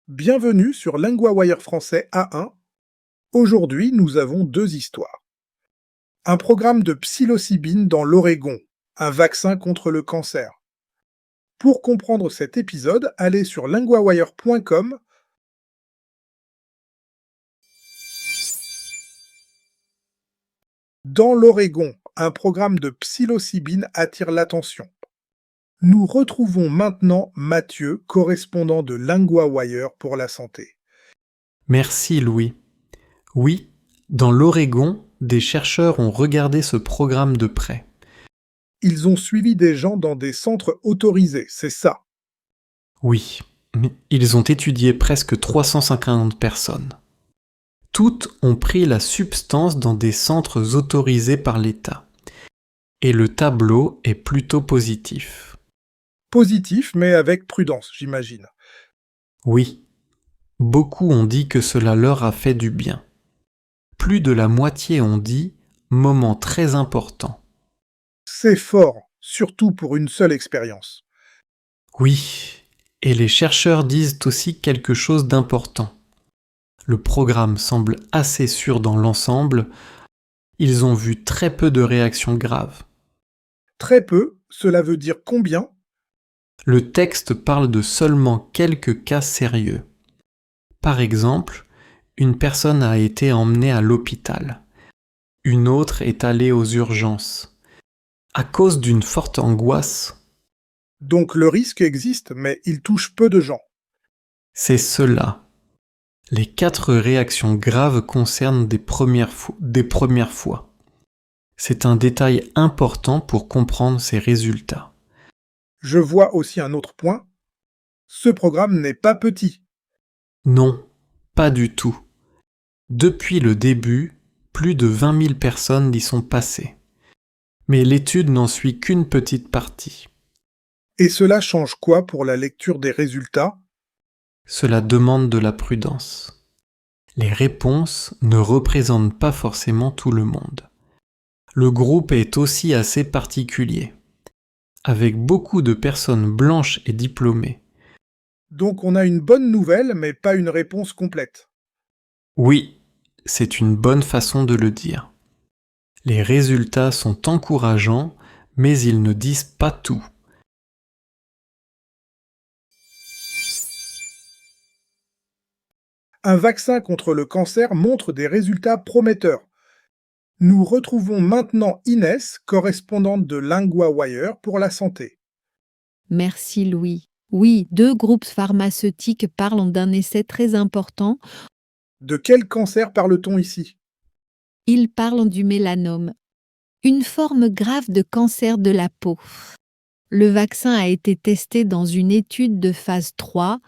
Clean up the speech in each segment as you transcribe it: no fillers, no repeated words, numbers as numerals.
Bienvenue sur LinguaWire français A1. Aujourd'hui, nous avons deux histoires. Un programme de psilocybine dans l'Oregon, un vaccin contre le cancer. Pour comprendre cet épisode, allez sur linguawire.com. Dans l'Oregon, un programme de psilocybine attire l'attention. Nous retrouvons maintenant Mathieu, correspondant de LinguaWire pour la santé. Merci Louis. Oui, dans l'Oregon, des chercheurs ont regardé ce programme de près. Ils ont suivi des gens dans des centres autorisés, c'est ça. Oui, mais ils ont étudié presque 350 personnes. Toutes ont pris la substance dans des centres autorisés par l'État. Et le tableau est plutôt positif. Positif, mais avec prudence, j'imagine. Oui, beaucoup ont dit que cela leur a fait du bien. Plus de la moitié ont dit « moment très important ». C'est fort, surtout pour une seule expérience. Oui, et les chercheurs disent aussi quelque chose d'important. Le programme semble assez sûr dans l'ensemble. Ils ont vu très peu de réactions graves. Très peu, cela veut dire combien? Le texte parle de seulement quelques cas sérieux. Par exemple, une personne a été emmenée à l'hôpital. Une autre est allée aux urgences. À cause d'une forte angoisse, Donc le risque existe, mais il touche peu de gens. c'est cela. Les 4 réactions graves concernent des premières fois. C'est un détail important pour comprendre ces résultats. Je vois aussi un autre point. Ce programme n'est pas petit. Non, pas du tout. Depuis le début, plus de 20 000 personnes y sont passées. Mais l'étude n'en suit qu'une petite partie. Et cela change quoi pour la lecture des résultats? Cela demande de la prudence. Les réponses ne représentent pas forcément tout le monde. Le groupe est aussi assez particulier, avec beaucoup de personnes blanches et diplômées. Donc on a une bonne nouvelle, mais pas une réponse complète. Oui, c'est une bonne façon de le dire. Les résultats sont encourageants, mais ils ne disent pas tout. Un vaccin contre le cancer montre des résultats prometteurs. Nous retrouvons maintenant Inès, correspondante de LinguaWire pour la santé. Merci Louis. Oui, 2 groupes pharmaceutiques parlent d'un essai très important. De quel cancer parle-t-on ici? Ils parlent du mélanome, une forme grave de cancer de la peau. Le vaccin a été testé dans une étude de phase 3.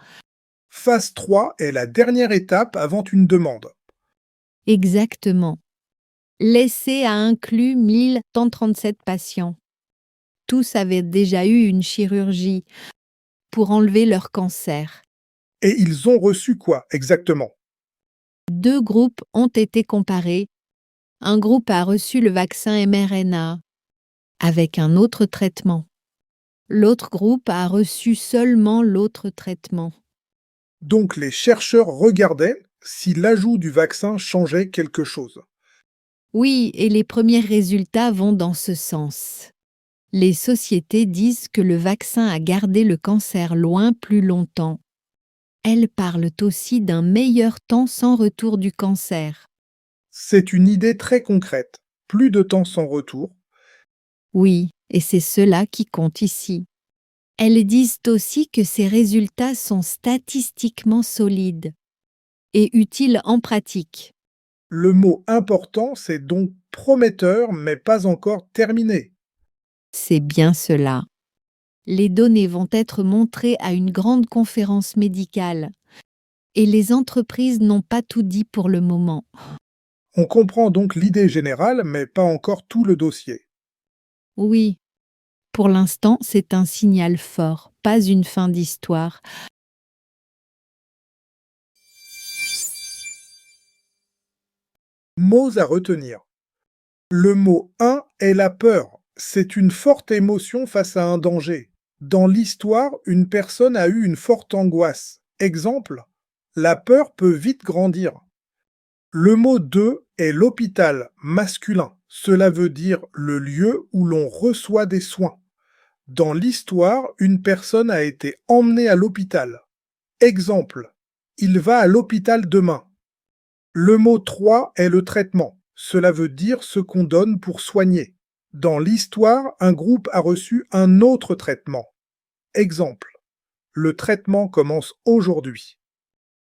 Phase 3 est la dernière étape avant une demande. Exactement. L'essai a inclus 1137 patients. Tous avaient déjà eu une chirurgie pour enlever leur cancer. Et ils ont reçu quoi exactement? 2 groupes ont été comparés. Un groupe a reçu le vaccin mRNA avec un autre traitement. L'autre groupe a reçu seulement l'autre traitement. Donc les chercheurs regardaient si l'ajout du vaccin changeait quelque chose. Oui, et les premiers résultats vont dans ce sens. Les sociétés disent que le vaccin a gardé le cancer loin plus longtemps. Elles parlent aussi d'un meilleur temps sans retour du cancer. C'est une idée très concrète. Plus de temps sans retour. Oui, et c'est cela qui compte ici. Elles disent aussi que ces résultats sont statistiquement solides et utiles en pratique. Le mot important, c'est donc prometteur, mais pas encore terminé. C'est bien cela. Les données vont être montrées à une grande conférence médicale et les entreprises n'ont pas tout dit pour le moment. On comprend donc l'idée générale, mais pas encore tout le dossier. Oui, pour l'instant, c'est un signal fort, pas une fin d'histoire. Mots à retenir. Le mot 1 est la peur. C'est une forte émotion face à un danger. Dans l'histoire, une personne a eu une forte angoisse. Exemple, la peur peut vite grandir. Le mot de est l'hôpital masculin. Cela veut dire le lieu où l'on reçoit des soins. Dans l'histoire, une personne a été emmenée à l'hôpital. Exemple, il va à l'hôpital demain. Le mot 3 est le traitement. Cela veut dire ce qu'on donne pour soigner. Dans l'histoire, un groupe a reçu un autre traitement. Exemple, le traitement commence aujourd'hui.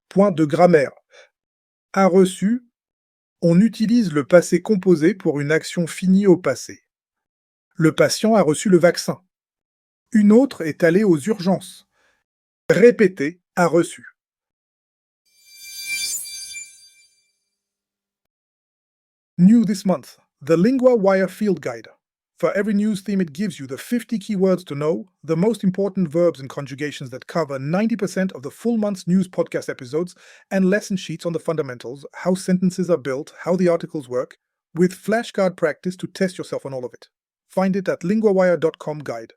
Point de grammaire. A reçu, on utilise le passé composé pour une action finie au passé. Le patient a reçu le vaccin. Une autre est allée aux urgences. Répéter, a reçu. New this month, the LinguaWire Field Guide. For every news theme, it gives you the 50 keywords to know, the most important verbs and conjugations that cover 90% of the full month's news podcast episodes, and lesson sheets on the fundamentals, how sentences are built, how the articles work, with flashcard practice to test yourself on all of it. Find it at linguawire.com guide.